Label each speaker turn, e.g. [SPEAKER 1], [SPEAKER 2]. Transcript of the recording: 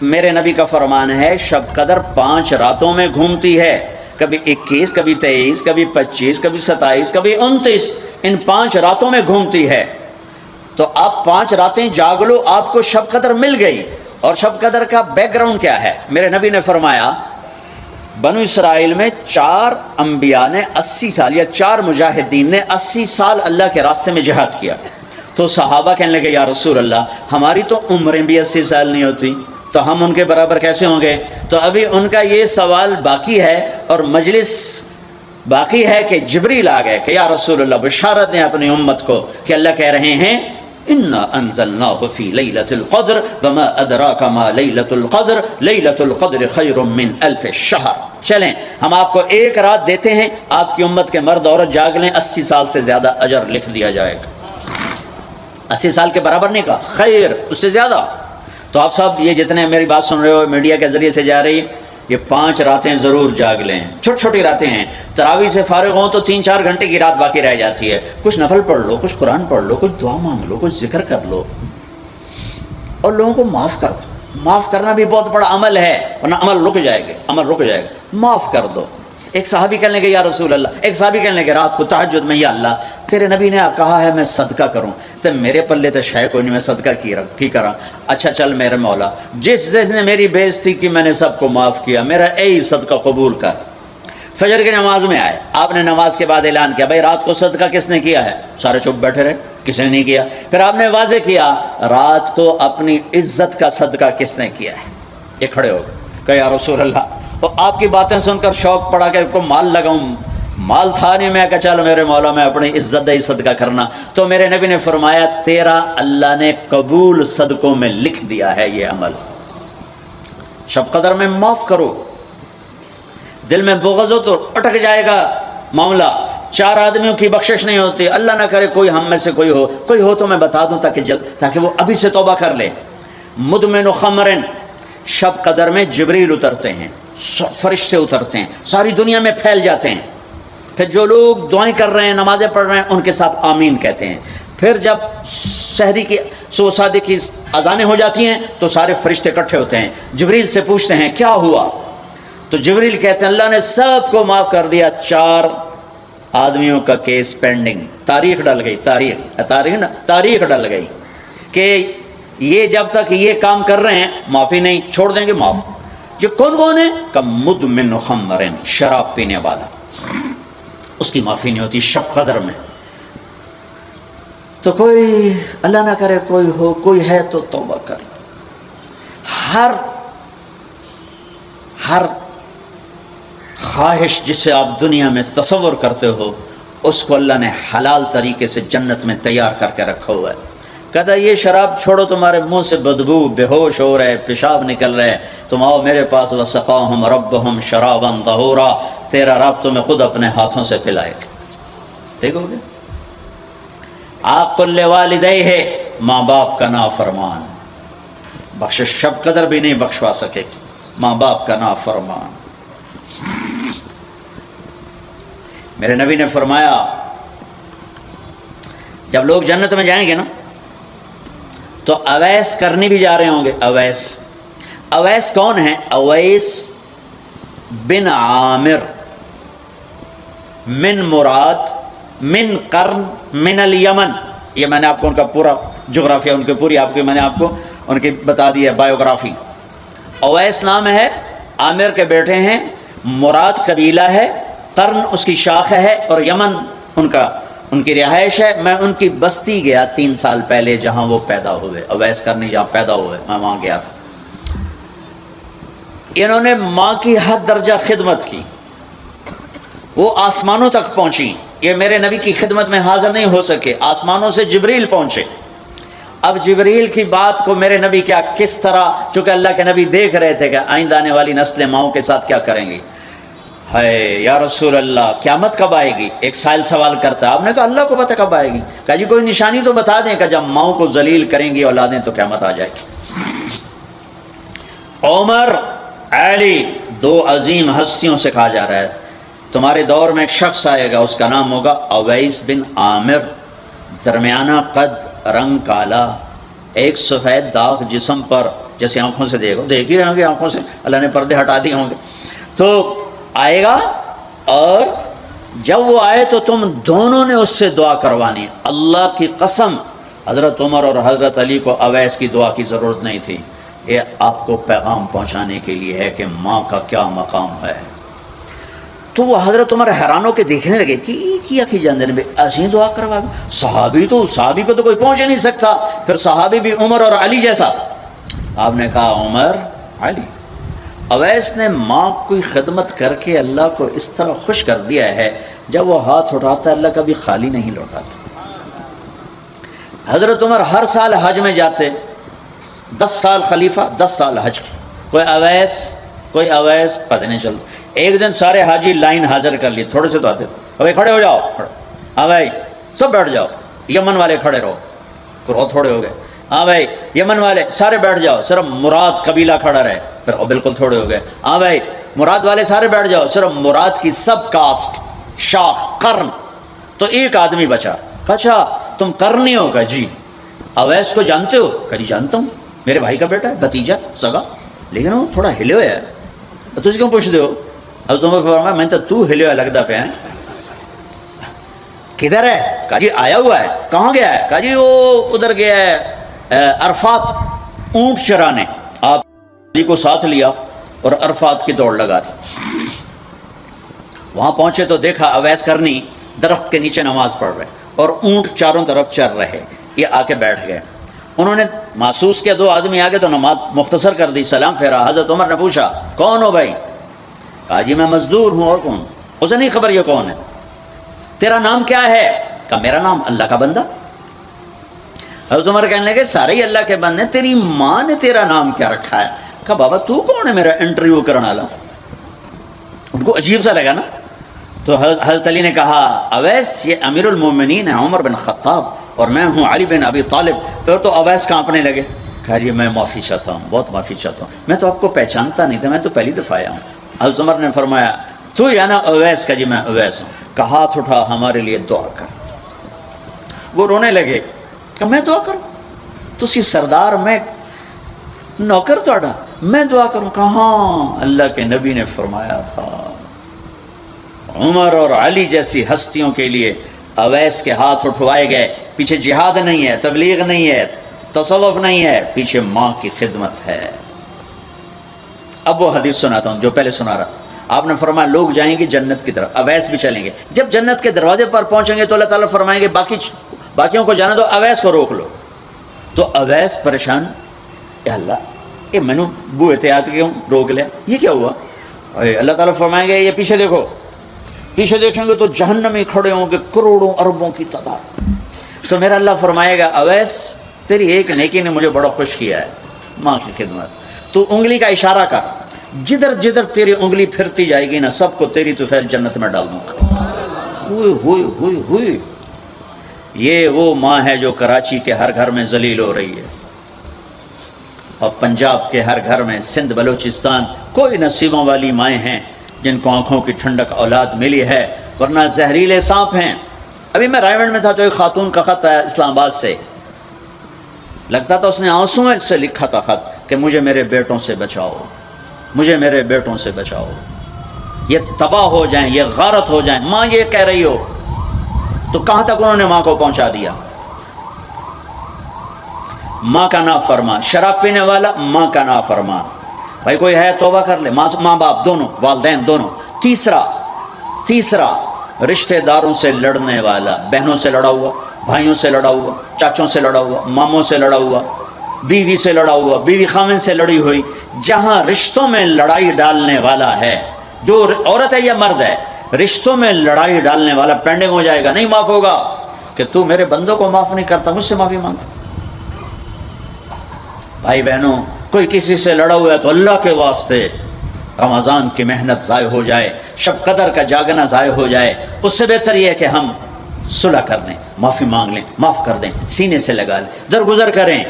[SPEAKER 1] میرے نبی کا فرمان ہے شب قدر 5 راتوں میں گھومتی ہے، کبھی 21، کبھی 23، کبھی 25، کبھی 27، کبھی 29، ان 5 راتوں میں گھومتی ہے۔ تو آپ 5 راتیں جاگ لو، آپ کو شب قدر مل گئی۔ اور شب قدر کا بیک گراؤنڈ کیا ہے؟ میرے نبی نے فرمایا بنو اسرائیل میں 4 انبیاء نے 80 سال، یا 4 مجاہدین نے 80 سال اللہ کے راستے میں جہاد کیا۔ تو صحابہ کہنے لگے یا رسول اللہ ہماری تو عمریں بھی 80 سال نہیں ہوتی، تو ہم ان کے برابر کیسے ہوں گے؟ تو ابھی ان کا یہ سوال باقی ہے اور مجلس باقی ہے کہ جبریل آ گئے کہ یا رسول اللہ بشارت دیں اپنی امت کو کہ اللہ کہہ رہے ہیں انا انزلناه فی لیلۃ القدر وما ادراک ما لیلۃ القدر لیلۃ القدر خیر من الف شہر۔ چلیں ہم آپ کو ایک رات دیتے ہیں، آپ کی امت کے مرد عورت جاگ لیں، 80 سال سے زیادہ اجر لکھ دیا جائے گا۔ 80 سال کے برابر نہیں کہا، خیر اس سے زیادہ۔ تو آپ صاحب یہ جتنے میری بات سن رہے ہو میڈیا کے ذریعے سے جا رہی، یہ 5 راتیں ضرور جاگ لیں، چھوٹی چھوٹی راتیں ہیں۔ تراویح سے فارغ ہوں تو 3-4 گھنٹے کی رات باقی رہ جاتی ہے، کچھ نفل پڑھ لو، کچھ قرآن پڑھ لو، کچھ دعا مانگ لو، کچھ ذکر کر لو، اور لوگوں کو معاف کر دو۔ معاف کرنا بھی بہت بڑا عمل ہے، ورنہ عمل رک جائے گا، عمل رک جائے گا۔ معاف کر دو۔ ایک صحابی کہنے لگے یا رسول اللہ، ایک صحابی کہنے لگے رات کو تہجد میں یا اللہ تیرے نبی نے کہا ہے میں صدقہ کروں، تو میرے پلے تو شے کوئی نہیں، میں صدقہ کی کرا۔ اچھا چل میرے مولا، جس نے میری بے عزتی کی میں نے سب کو معاف کیا، میرا اے صدقہ قبول کر۔ فجر کی نماز میں آئے، آپ نے نماز کے بعد اعلان کیا بھائی رات کو صدقہ کس نے کیا ہے؟ سارے چپ بیٹھے رہے، کسی نے نہیں کیا۔ پھر آپ نے واضح کیا رات کو اپنی عزت کا صدقہ کس نے کیا ہے؟ یہ کھڑے ہو گئے کہ یا رسول اللہ، اور آپ کی باتیں سن کر شوق پڑا کہ کو مال لگاؤں، مال تھا نہیں، میں کہا چل میرے مولا میں اپنی عزت ہی صدقہ کرنا۔ تو میرے نبی نے فرمایا تیرا اللہ نے قبول صدقوں میں لکھ دیا ہے یہ عمل۔ شب قدر میں معاف کرو، دل میں بغض ہو تو اٹک جائے گا معاملہ۔ 4 آدمیوں کی بخشش نہیں ہوتی، اللہ نہ کرے کوئی ہم میں سے کوئی ہو تو میں بتا دوں تاکہ وہ ابھی سے توبہ کر لے۔ مدمن خمرن، شب قدر میں جبریل اترتے ہیں، فرشتے اترتے ہیں، ساری دنیا میں پھیل جاتے ہیں۔ پھر جو لوگ دعائیں کر رہے ہیں، نمازیں پڑھ رہے ہیں، ان کے ساتھ آمین کہتے ہیں۔ پھر جب سحری کی صادق کی اذانیں ہو جاتی ہیں تو سارے فرشتے اکٹھے ہوتے ہیں، جبریل سے پوچھتے ہیں کیا ہوا؟ تو جبریل کہتے ہیں اللہ نے سب کو معاف کر دیا، 4 آدمیوں کا کیس پینڈنگ۔ تاریخ ڈل گئی، تاریخ ڈل گئی کہ یہ جب تک یہ کام کر رہے ہیں معافی نہیں، چھوڑ دیں گے معاف۔ یہ کون ہے؟ کہ مدمن خمرن، شراب پینے والا، اس کی معافی نہیں ہوتی شب قدر میں۔ تو کوئی اللہ نہ کرے کوئی ہے تو توبہ کرے۔ ہر خواہش جسے آپ دنیا میں تصور کرتے ہو اس کو اللہ نے حلال طریقے سے جنت میں تیار کر کے رکھا ہوا ہے۔ کہتا یہ شراب چھوڑو، تمہارے منہ سے بدبو، بے ہوش ہو رہے، پیشاب نکل رہے، تم آؤ میرے پاس، وسقاہم ربہم شرابا طہورا، تیرا رب تمہیں خود اپنے ہاتھوں سے پلائے گا۔ دیکھو گے عاق لوالدیہ، ماں باپ کا نافرمان، بخشش شب قدر بھی نہیں بخشوا سکے گی، ماں باپ کا نافرمان۔ میرے نبی نے فرمایا جب لوگ جنت میں جائیں گے نا تو اویس کرنی بھی جا رہے ہوں گے۔ اویس کون ہے؟ اویس بن عامر من مراد من قرن من الیمن۔ یہ میں نے آپ کو ان کا پورا جغرافیہ، ان کی پوری میں نے آپ کو ان کی بتا دی ہے بایوگرافی۔ اویس نام ہے، عامر کے بیٹے ہیں، مراد قبیلہ ہے، قرن اس کی شاخ ہے، اور یمن ان کی رہائش ہے۔ میں ان کی بستی گیا 3 سال پہلے جہاں وہ پیدا ہوئے، اویس کرنی جہاں پیدا ہوئے، میں وہاں گیا تھا۔ انہوں نے ماں کی حد درجہ خدمت کی، وہ آسمانوں تک پہنچی۔ یہ میرے نبی کی خدمت میں حاضر نہیں ہو سکے، آسمانوں سے جبریل پہنچے۔ اب جبریل کی بات کو میرے نبی کیا کس طرح، چونکہ اللہ کے نبی دیکھ رہے تھے کہ آئندہ آنے والی نسلیں ماؤں کے ساتھ کیا کریں گی۔ ہے یا رسول اللہ قیامت کب آئے گی؟ ایک سائل سوال کرتا ہے، آپ نے کہا اللہ کو پتہ کب آئے گی؟ کہا جی کوئی نشانی تو بتا دیں کہ جب ماؤں کو ذلیل کریں گی اولادیں تو قیامت آ جائے گی۔ عمر، علی، 2 عظیم ہستیوں سے کہا جا رہا ہے تمہارے دور میں ایک شخص آئے گا، اس کا نام ہوگا اویس بن عامر، درمیانہ قد، رنگ کالا، ایک سفید داغ جسم پر، جیسے آنکھوں سے دیکھو، دیکھ ہی رہے ہوں گے آنکھوں سے، اللہ نے پردے ہٹا دیے ہوں گے، تو آئے گا، اور جب وہ آئے تو تم دونوں نے اس سے دعا کروانی. اللہ کی قسم حضرت عمر اور حضرت علی کو اویس کی دعا کی ضرورت نہیں تھی. یہ آپ کو پیغام پہنچانے کے لیے ہے کہ ماں کا کیا مقام ہے. تو وہ حضرت عمر حیران ہو کے دیکھنے لگے کہ کیا کی جاندے نے ایسی دعا کروا. صحابی کو تو کوئی پہنچ ہی نہیں سکتا، پھر صحابی بھی عمر اور علی جیسا. آپ نے کہا عمر، علی، اویس نے ماں کی خدمت کر کے اللہ کو اس طرح خوش کر دیا ہے، جب وہ ہاتھ اٹھاتا ہے اللہ کبھی خالی نہیں لوٹاتا. حضرت عمر ہر سال حج میں جاتے، 10 سال خلیفہ، 10 سال حج کی. کوئی اویس پتہ نہیں چلتا. ایک دن سارے حاجی لائن حاضر کر لی، تھوڑے سے تو آتے تھے، بھائی کھڑے ہو جاؤ، ہاں بھائی سب بیٹھ جاؤ، یمن والے کھڑے رہو، تھوڑے ہو گئے. ہاں بھائی یمن والے سارے بیٹھ جاؤ، صرف مراد قبیلہ کھڑا رہے، پھر بالکل تھوڑے ہو گئے. ہاں بھائی مراد والے سارے بیٹھ جاؤ، صرف مراد کی سب کاسٹ، شاخ، قرن. تو ایک آدمی بچا. اچھا تم قرنی ہو؟ کہا جی. اویس کو جانتے ہو؟ کہا جی جانتا ہوں، میرے بھائی کا بیٹا ہے، بھتیجا سگا، لیکن وہ تھوڑا ہلے ہویا ہے، تجھ کیوں پوچھتے ہو؟ حضرت عمر فرمایا میں تو ہلے ہوا لگتا پہ ہیں. کدھر ہے؟ کہا جی آیا ہوا ہے. کہاں گیا ہے؟ کہا جی وہ ادھر گیا ہے عرفات اونٹ چرانے. آپ علی کو ساتھ لیا اور عرفات کی دوڑ لگا دی. وہاں پہنچے تو دیکھا اویس کرنی درخت کے نیچے نماز پڑھ رہے اور اونٹ چاروں طرف چر رہے. یہ آ کے بیٹھ گئے. انہوں نے محسوس کیا 2 آدمی آگے تو نماز مختصر کر دی، سلام پھیرا. حضرت عمر نے پوچھا کون ہو بھائی؟ کہا جی میں مزدور ہوں. اور کون؟ اسے نہیں خبر یہ کون ہے. تیرا نام کیا ہے؟ کہا میرا نام اللہ کا بندہ. حضرت عمر کہنے لگے سارے ہی اللہ کے بندے، تیری ماں نے تیرا نام کیا رکھا ہے؟ کہا بابا تو کون ہے میرا انٹرویو کرنے والا؟ ان کو عجیب سا لگا نا. تو حضرت علی نے کہا اویس یہ امیر المومنین ہے عمر بن خطاب اور میں ہوں علی بن ابی طالب. پھر تو اویس کانپنے لگے. کہا جی میں معافی چاہتا ہوں، بہت معافی چاہتا ہوں، میں تو آپ کو پہچانتا نہیں تھا، میں تو پہلی دفعہ آیا ہوں. حضرت عمر نے فرمایا تو یا نا اویس؟ کا جی میں اویس ہوں. کہا ہاتھ اٹھا ہمارے لیے دعا کر. وہ رونے لگے. کہ میں دعا کروں؟ تسی سردار، میں نوکر توڑا، میں دعا کروں؟ کہاں اللہ کے نبی نے فرمایا تھا عمر اور علی جیسی ہستیوں کے لیے اویس کے ہاتھ اٹھوائے گئے. پیچھے جہاد نہیں ہے، تبلیغ نہیں ہے، تصوف نہیں ہے، پیچھے ماں کی خدمت ہے. اب وہ حدیث سناتا ہوں جو پہلے سنا رہا تھا. آپ نے فرمایا لوگ جائیں گے جنت کی طرف، اویس بھی چلیں گے. جب جنت کے دروازے پر پہنچیں گے تو اللہ تعالیٰ فرمائیں گے باقیوں کو جانا دو، اویس کو روک لو. تو اویس پریشان، اے اللہ میں نے بو احتیاط کیوں روک لیا، یہ کیا ہوا؟ اللہ تعالیٰ فرمائیں گے یہ پیچھے دیکھو. پیچھے دیکھیں گے تو جہنم میں کھڑے ہوں گے کروڑوں اربوں کی تعداد. تو میرا اللہ فرمائے گا اویس تیری ایک نیکی نے مجھے بڑا خوش کیا ہے، ماں کی خدمت. تو انگلی کا اشارہ کر، جدھر جدھر تیری انگلی پھرتی جائے گی نا سب کو تیری طفیل جنت میں ڈال دوں گا. ہوئی ہوئی ہوئی. یہ وہ ماں ہے جو کراچی کے ہر گھر میں ذلیل ہو رہی ہے، اور پنجاب کے ہر گھر میں، سندھ بلوچستان کوئی نصیبوں والی مائیں ہیں جن کو آنکھوں کی ٹھنڈک اولاد ملی ہے، ورنہ زہریلے سانپ ہیں. ابھی میں رائے گنج میں تھا تو ایک خاتون کا خط آیا اسلام آباد سے، لگتا تھا اس نے آنسوں سے لکھا تھا خط کہ مجھے میرے بیٹوں سے بچاؤ، مجھے میرے بیٹوں سے بچاؤ، یہ تباہ ہو جائیں، یہ غارت ہو جائیں. ماں یہ کہہ رہی ہو تو کہاں تک انہوں نے ماں کو پہنچا دیا؟ ماں کا نافرمان، شراب پینے والا ماں کا نافرمان. بھائی کوئی ہے توبہ کر لے، ماں باپ دونوں، والدین دونوں. تیسرا رشتہ داروں سے لڑنے والا، بہنوں سے لڑا ہوا، بھائیوں سے لڑا ہوا، چاچوں سے لڑا ہوا، ماموں سے لڑا ہوا، بیوی سے لڑا ہوا، بیوی خاوند سے لڑی ہوئی. جہاں رشتوں میں لڑائی ڈالنے والا ہے، جو عورت ہے یا مرد ہے، رشتوں میں لڑائی ڈالنے والا پینڈنگ ہو جائے گا، نہیں معاف ہوگا. کہ تو میرے بندوں کو معاف نہیں کرتا، مجھ سے معافی مانگتا. بھائی بہنوں کوئی کسی سے لڑا ہوا ہے تو اللہ کے واسطے رمضان کی محنت ضائع ہو جائے، شب قدر کا جاگنا ضائع ہو جائے، اس سے بہتر یہ ہے کہ ہم صلح کر دیں، معافی مانگ لیں، معاف کر دیں، سینے سے لگا لیں، درگزر کریں.